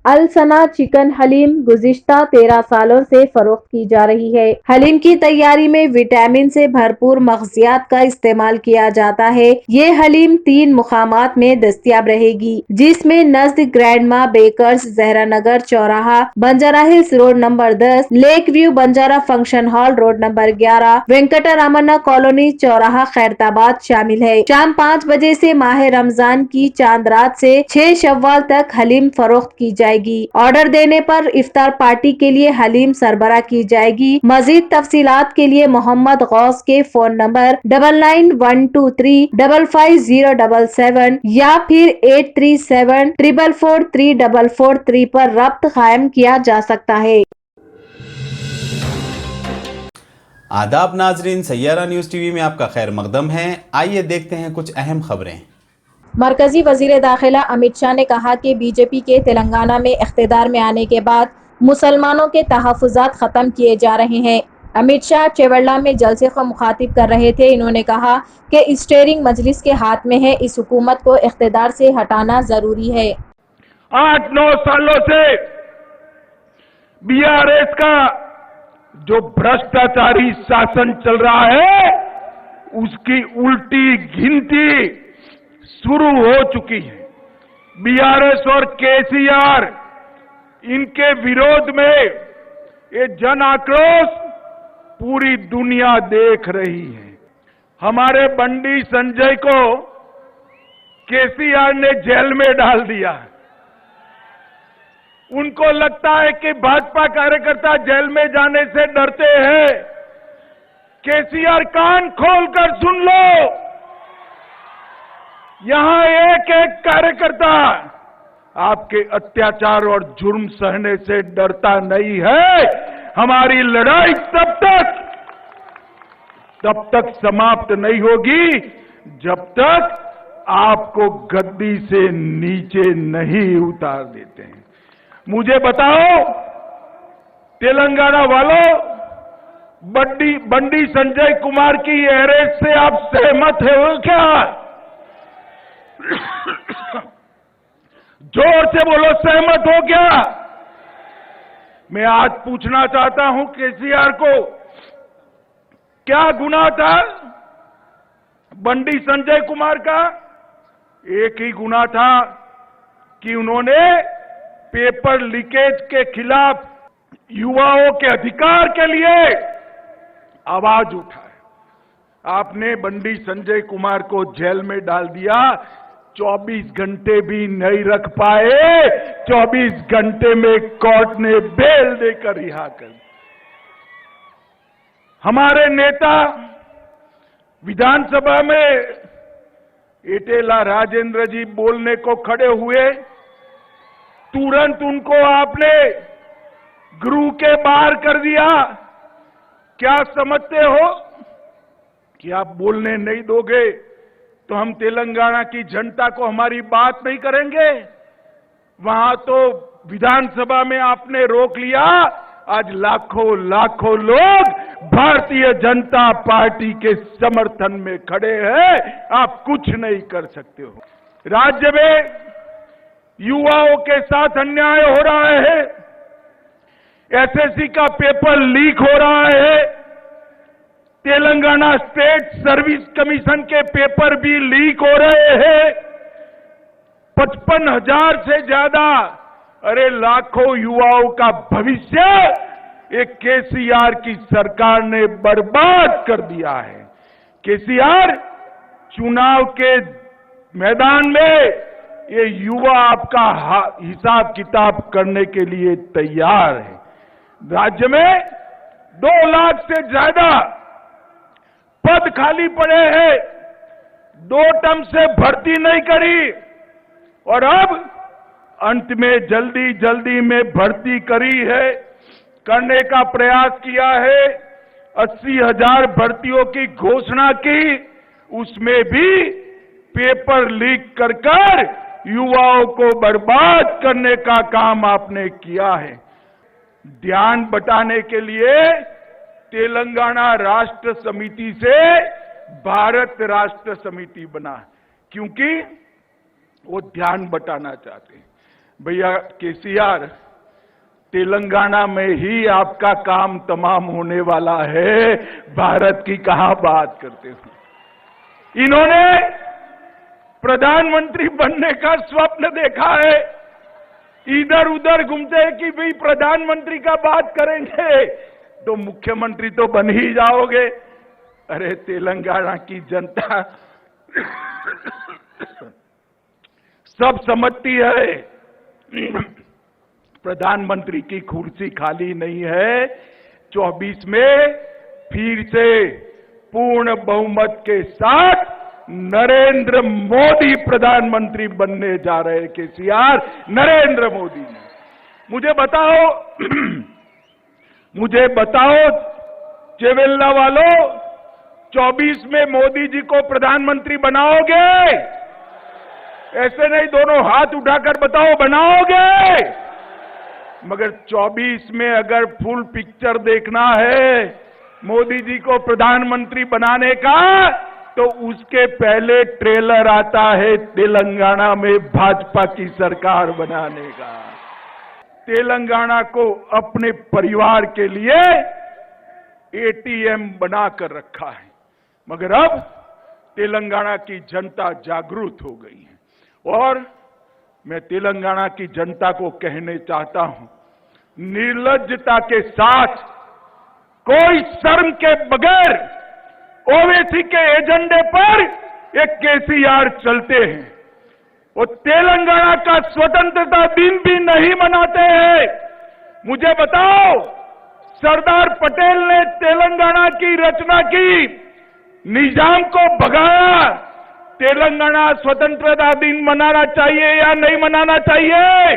अल-सना chicken haleem गुज़िश्ता 13 सालों से फरोख्त की जा रही है। हलीम की तैयारी में विटामिन से भरपूर मग़ज़ियात का इस्तेमाल किया जाता है। ये हलीम 3 मुकामात में दस्तयाब रहेगी, जिसमें नज़द ग्रैंडमा बेकर्स, ज़हरा नगर चौराहा, Banjara hills road number 10, lake view Banjara function hall road number 11, Venkataramana colony चौराहा खैरताबाद शामिल है। शाम 5 बजे से माह रमजान की चांद रात से 6 शव्वाल तक हलीम फरोख्त की जाएगी। ऑर्डर देने पर इफ्तार पार्टी के लिए हलीम सरबराह की जाएगी। मजीद तफसीलात के लिए मोहम्मद गौस के फोन नंबर 9912355077 या फिर 8374443443 पर रब्त कायम किया जा सकता है। आदाब नाजरीन, सैयारा न्यूज़ टीवी में आपका खैर मकदम है। आइए देखते हैं कुछ अहम खबरें। मरकजी वजीर दाखिला अमित शाह ने कहा कि बीजेपी के तेलंगाना में इख्तिदार में आने के बाद मुसलमानों के तहफ़्फ़ुज़ात ख़त्म किए जा रहे हैं। अमित शाह चेवल्ला में जलसे को मुखातिब कर रहे थे। इन्होंने कहा कि स्टीयरिंग मजलिस के हाथ में है, इस हुकूमत को इख्तिदार से हटाना जरूरी है। 8-9 सालों से बीआरएस का जो भ्रष्टाचारी शासन चल रहा है, उसकी उल्टी गिनती शुरू हो चुकी है। बीआरएस और केसीआर, इनके विरोध में ये जन आक्रोश पूरी दुनिया देख रही है। हमारे बंडी संजय को केसीआर ने जेल में डाल दिया। उनको लगता है कि भाजपा कार्यकर्ता जेल में जाने से डरते हैं। केसीआर, कान खोलकर सुन लो, यहां एक एक कार्यकर्ता आपके अत्याचार और जुर्म सहने से डरता नहीं है। हमारी लड़ाई तब तक समाप्त नहीं होगी जब तक आपको गद्दी से नीचे नहीं उतार देते हैं। मुझे बताओ तेलंगाना वालों, बंडी संजय कुमार की अरेस्ट से आप सहमत हो क्या? जोर से बोलो, सहमत हो क्या? मैं आज पूछना चाहता हूं केसीआर को, क्या गुनाह था बंडी संजय कुमार का? एक ही गुनाह था कि उन्होंने पेपर लीकेज के खिलाफ युवाओं के अधिकार के लिए आवाज उठाई। आपने बंडी संजय कुमार को जेल में डाल दिया। 24 घंटे भी नहीं रख पाए। 24 घंटे में कोर्ट ने बेल देकर रिहा कर दिया। हमारे नेता विधानसभा में एटेला राजेंद्र जी बोलने को खड़े हुए, तुरंत उनको आपने गृह के बाहर कर दिया। क्या समझते हो कि आप बोलने नहीं दोगे तो हम तेलंगाना की जनता को हमारी बात नहीं करेंगे? वहां तो विधानसभा में आपने रोक लिया। आज लाखों लाखों लोग भारतीय जनता पार्टी के समर्थन में खड़े हैं। आप कुछ नहीं कर सकते हो। राज्य में युवाओं के साथ अन्याय हो रहा है। एसएससी का पेपर लीक हो रहा है। तेलंगाना स्टेट सर्विस कमीशन के पेपर भी लीक हो रहे हैं। 55,000 से ज्यादा, अरे लाखों युवाओं का भविष्य एक केसीआर की सरकार ने बर्बाद कर दिया है। केसीआर, चुनाव के मैदान में ये युवा आपका हिसाब किताब करने के लिए तैयार है। राज्य में 2 लाख से ज्यादा पद खाली पड़े हैं। 2 टर्म से भर्ती नहीं करी और अब अंत में जल्दी जल्दी में भर्ती करी है, करने का प्रयास किया है। 80,000 भर्तियों की घोषणा की, उसमें भी पेपर लीक कर युवाओं को बर्बाद करने का काम आपने किया है। ध्यान बटाने के लिए तेलंगाना राष्ट्र समिति से भारत राष्ट्र समिति बना, क्योंकि वो ध्यान बटाना चाहते हैं। भैया केसीआर, तेलंगाना में ही आपका काम तमाम होने वाला है, भारत की कहां बात करते हो। इन्होंने प्रधानमंत्री बनने का स्वप्न देखा है, इधर उधर घूमते हैं कि भाई प्रधानमंत्री का बात करेंगे तो मुख्यमंत्री तो बन ही जाओगे। अरे तेलंगाना की जनता सब समझती है प्रधानमंत्री की कुर्सी खाली नहीं है। 24 में फिर से पूर्ण बहुमत के साथ नरेंद्र मोदी प्रधानमंत्री बनने जा रहे हैं। केसीआर, नरेंद्र मोदी ने मुझे बताओ चेवेल्ला वालों, 24 में मोदी जी को प्रधानमंत्री बनाओगे? ऐसे नहीं, दोनों हाथ उठाकर बताओ, बनाओगे? मगर 24 में अगर फुल पिक्चर देखना है मोदी जी को प्रधानमंत्री बनाने का, तो उसके पहले ट्रेलर आता है तेलंगाना में भाजपा की सरकार बनाने का। तेलंगाना को अपने परिवार के लिए एटीएम बनाकर रखा है, मगर अब तेलंगाना की जनता जागरूक हो गई है। और मैं तेलंगाना की जनता को कहने चाहता हूं, निर्लज्जता के साथ, कोई शर्म के बगैर ओवैसी के एजेंडे पर एक केसीआर चलते हैं। वो तेलंगाना का स्वतंत्रता दिन भी नहीं मनाते हैं। मुझे बताओ, सरदार पटेल ने तेलंगाना की रचना की, निजाम को भगाया, तेलंगाना स्वतंत्रता दिन मनाना चाहिए या नहीं मनाना चाहिए?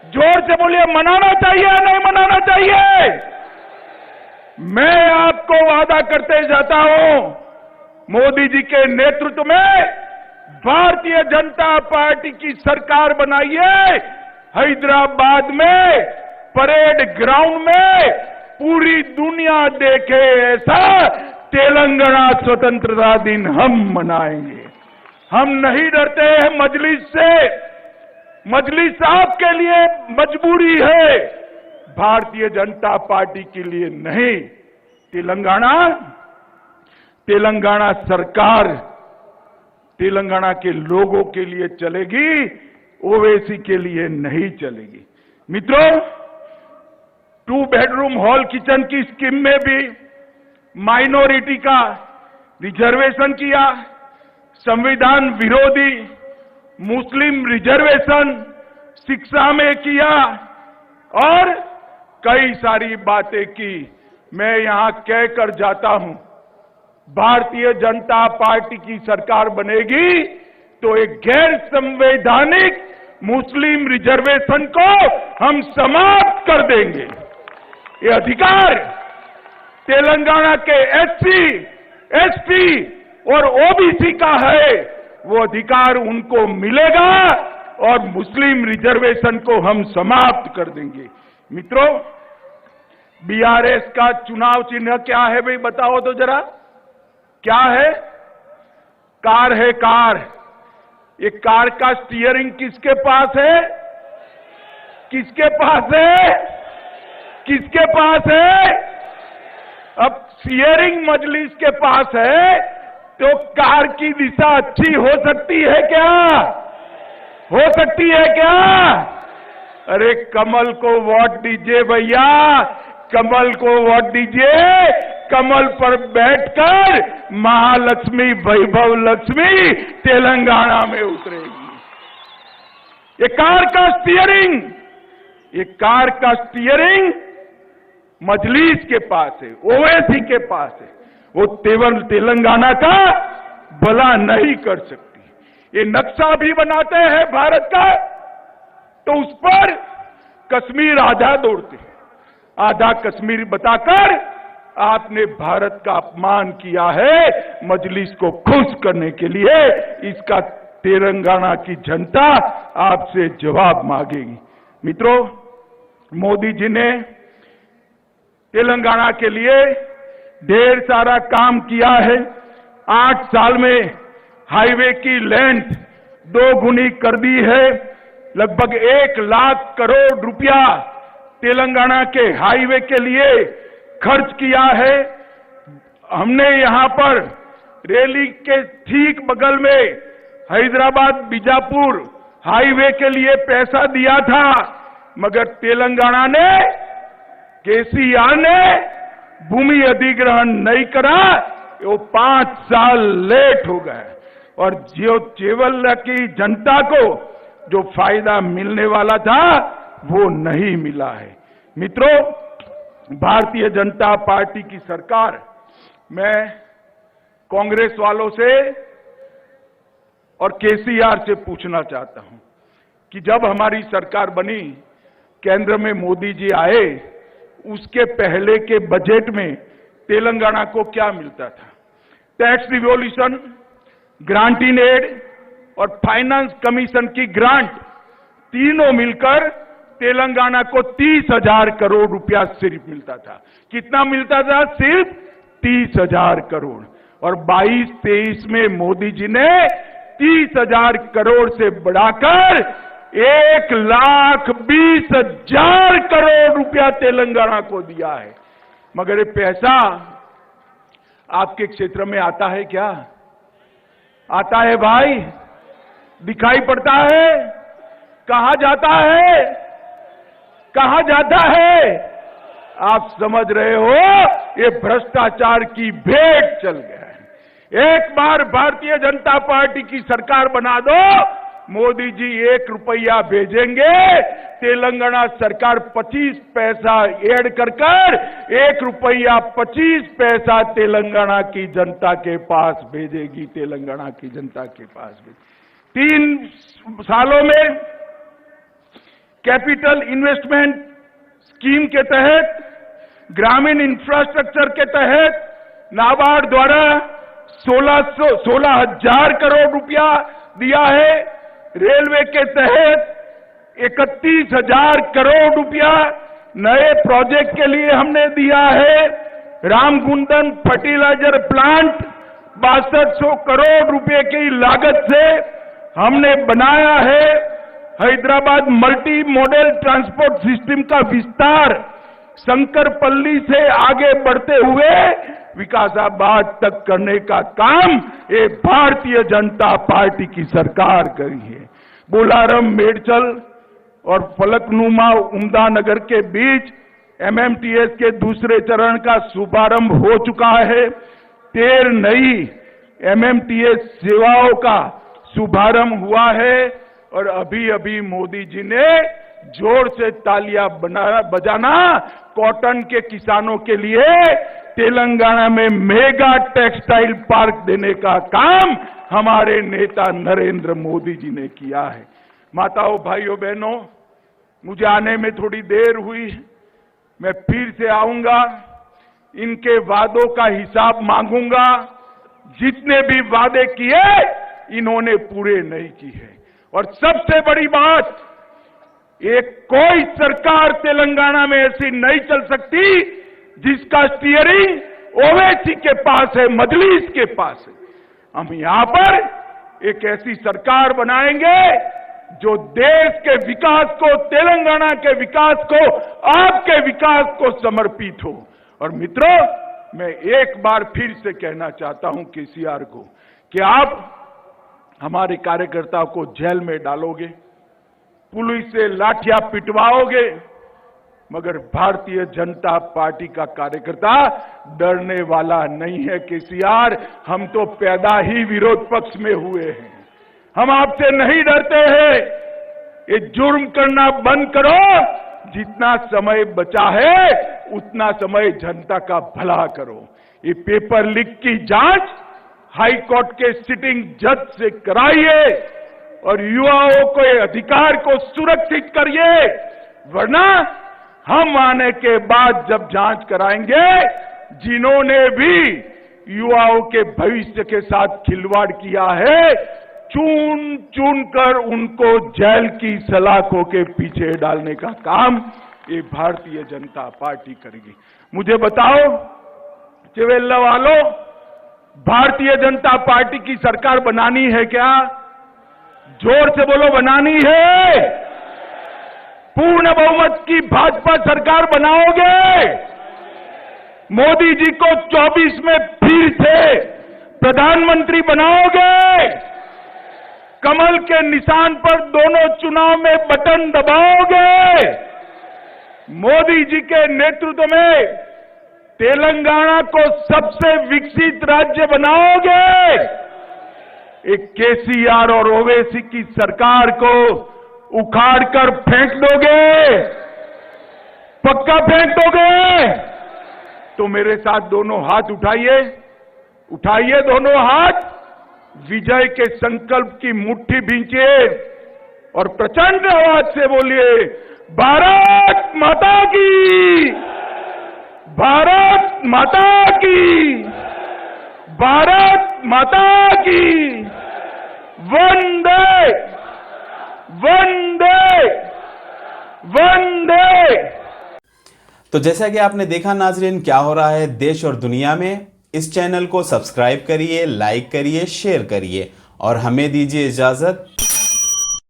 जोर से बोलिए, मनाना चाहिए या नहीं मनाना चाहिए? मैं आपको वादा करते जाता हूं, मोदी जी के नेतृत्व में भारतीय जनता पार्टी की सरकार बनाइए। हैदराबाद में परेड ग्राउंड में पूरी दुनिया देखे ऐसा तेलंगाना स्वतंत्रता दिन हम मनाएंगे। हम नहीं डरते हैं मजलिस से। मजलिस आपके लिए मजबूरी है, भारतीय जनता पार्टी के लिए नहीं। तेलंगाना सरकार तेलंगाना के लोगों के लिए चलेगी, ओवैसी के लिए नहीं चलेगी। मित्रों, 2 बेडरूम हॉल किचन की स्कीम में भी माइनॉरिटी का रिजर्वेशन किया, संविधान विरोधी मुस्लिम रिजर्वेशन शिक्षा में किया और कई सारी बातें की। मैं यहां कहकर जाता हूं, भारतीय जनता पार्टी की सरकार बनेगी तो एक गैर संवैधानिक मुस्लिम रिजर्वेशन को हम समाप्त कर देंगे। ये अधिकार तेलंगाना के एससी, एसटी और ओबीसी का है, वो अधिकार उनको मिलेगा और मुस्लिम रिजर्वेशन को हम समाप्त कर देंगे। मित्रों, बीआरएस का चुनाव चिन्ह क्या है भाई, बताओ तो जरा, क्या है? कार है, कार। ये कार का स्टीयरिंग किसके पास है? किसके पास है? किसके पास है? अब स्टीयरिंग मजलिस के पास है तो कार की दिशा अच्छी हो सकती है क्या? हो सकती है क्या? अरे कमल को वोट दीजिए भैया, कमल को वोट दीजिए। कमल पर बैठकर महालक्ष्मी, वैभव लक्ष्मी तेलंगाना में उतरेगी। ये कार का स्टीयरिंग, ये कार का स्टीयरिंग मजलिस के पास है, ओवैसी के पास है। वो तेलंगाना का भला नहीं कर सकती। ये नक्शा भी बनाते हैं भारत का, तो उस पर कश्मीर आधा दौड़ते, आधा कश्मीर बताकर आपने भारत का अपमान किया है। मजलिस को खुश करने के लिए इसका तेलंगाना की जनता आपसे जवाब मांगेगी। मित्रों, मोदी जी ने तेलंगाना के लिए ढेर सारा काम किया है। 8 साल में हाईवे की लेंथ 2 गुनी कर दी है, लगभग 1 लाख करोड़ रुपया तेलंगाना के हाईवे के लिए खर्च किया है। हमने यहां पर रैली के ठीक बगल में हैदराबाद बीजापुर हाईवे के लिए पैसा दिया था, मगर तेलंगाना ने, केसीआर ने भूमि अधिग्रहण नहीं करा, वो 5 साल लेट हो गए और जो चेवल्ला की जनता को जो फायदा मिलने वाला था वो नहीं मिला है। मित्रों, भारतीय जनता पार्टी की सरकार, मैं कांग्रेस वालों से और केसीआर से पूछना चाहता हूं कि जब हमारी सरकार बनी, केंद्र में मोदी जी आए, उसके पहले के बजट में तेलंगाना को क्या मिलता था? Tax revolution, grant in aid और फाइनेंस कमीशन की ग्रांट तीनों मिलकर तेलंगाना को 30,000 करोड़ रुपया सिर्फ मिलता था। कितना मिलता था? सिर्फ 30,000 करोड़। और 22-23 में मोदी जी ने 30,000 करोड़ से बढ़ाकर 1,20,000 करोड़ रुपया तेलंगाना को दिया है। मगर ये पैसा आपके क्षेत्र में आता है क्या? आता है भाई? दिखाई पड़ता है? कहां जाता है? कहां जाता है? आप समझ रहे हो, ये भ्रष्टाचार की भेंट चल गया है। एक बार भारतीय जनता पार्टी की सरकार बना दो, मोदी जी 1 रुपया भेजेंगे, तेलंगाना सरकार 25 पैसा ऐड कर 1 रुपया 25 पैसा तेलंगाना की जनता के पास भेजेगी। तेलंगाना की जनता के पास भेजेगी। 3 सालों में कैपिटल इन्वेस्टमेंट स्कीम के तहत, ग्रामीण इंफ्रास्ट्रक्चर के तहत नाबार्ड द्वारा 16,000 करोड़ रुपया दिया है। रेलवे के तहत 31,000 करोड़ रुपया नए प्रोजेक्ट के लिए हमने दिया है। रामगुंडम फर्टिलाइजर प्लांट 6200 करोड़ रुपए की लागत से हमने बनाया है। Hyderabad multi modal transport system का विस्तार शंकरपल्ली से आगे बढ़ते हुए विकासाबाद तक करने का काम ये भारतीय जनता पार्टी की सरकार करी है। बोलारम, मेडचल और फलकनुमा उम्दा नगर के बीच एमएमटीएस के दूसरे चरण का शुभारंभ हो चुका है। 13 नई एमएमटीएस सेवाओं का शुभारंभ हुआ है और अभी अभी मोदी जी ने जोर से तालियां बजाना कॉटन के किसानों के लिए तेलंगाना में मेगा टेक्सटाइल पार्क देने का काम हमारे नेता नरेंद्र मोदी जी ने किया है। माताओं, भाइयों, बहनों, मुझे आने में थोड़ी देर हुई, मैं फिर से आऊंगा, इनके वादों का हिसाब मांगूंगा। जितने भी वादे किए इन्होंने पूरे नहीं किए। और सबसे बड़ी बात, एक कोई सरकार तेलंगाना में ऐसी नहीं चल सकती जिसका स्टीयरिंग ओवैसी के पास है, मजलिस के पास है। हम यहां पर एक ऐसी सरकार बनाएंगे जो देश के विकास को, तेलंगाना के विकास को, आपके विकास को समर्पित हो। और मित्रों, मैं एक बार फिर से कहना चाहता हूं केसीआर को कि आप हमारे कार्यकर्ताओं को जेल में डालोगे, पुलिस से लाठियां पिटवाओगे, मगर भारतीय जनता पार्टी का कार्यकर्ता डरने वाला नहीं है। केसीआर, हम तो पैदा ही विरोध पक्ष में हुए हैं, हम आपसे नहीं डरते हैं। ये जुर्म करना बंद करो, जितना समय बचा है उतना समय जनता का भला करो। ये पेपर लीक की जांच हाई कोर्ट के सिटिंग जज से कराइए और युवाओं के अधिकार को सुरक्षित करिए, वरना हम आने के बाद जब जांच कराएंगे, जिन्होंने भी युवाओं के भविष्य के साथ खिलवाड़ किया है, चुन चुन कर उनको जेल की सलाखों के पीछे डालने का काम ये भारतीय जनता पार्टी करेगी। मुझे बताओ चेवेल्ला वालों, भारतीय जनता पार्टी की सरकार बनानी है क्या? जोर से बोलो, बनानी है? पूर्ण बहुमत की भाजपा सरकार बनाओगे? मोदी जी को 24 में फिर से प्रधानमंत्री बनाओगे? कमल के निशान पर दोनों चुनाव में बटन दबाओगे? मोदी जी के नेतृत्व में तेलंगाना को सबसे विकसित राज्य बनाओगे? एक केसीआर और ओवैसी की सरकार को उखाड़कर फेंक दोगे? पक्का फेंक दोगे? तो मेरे साथ दोनों हाथ उठाइए, उठाइए दोनों हाथ, विजय के संकल्प की मुट्ठी भींचिए और प्रचंड आवाज से बोलिए, भारत माता की, भारत माता की, भारत माता की, वंदे वंदे वंदे। तो जैसा कि आपने देखा नाजरीन, क्या हो रहा है देश और दुनिया में। इस चैनल को सब्सक्राइब करिए, लाइक करिए, शेयर करिए और हमें दीजिए इजाजत।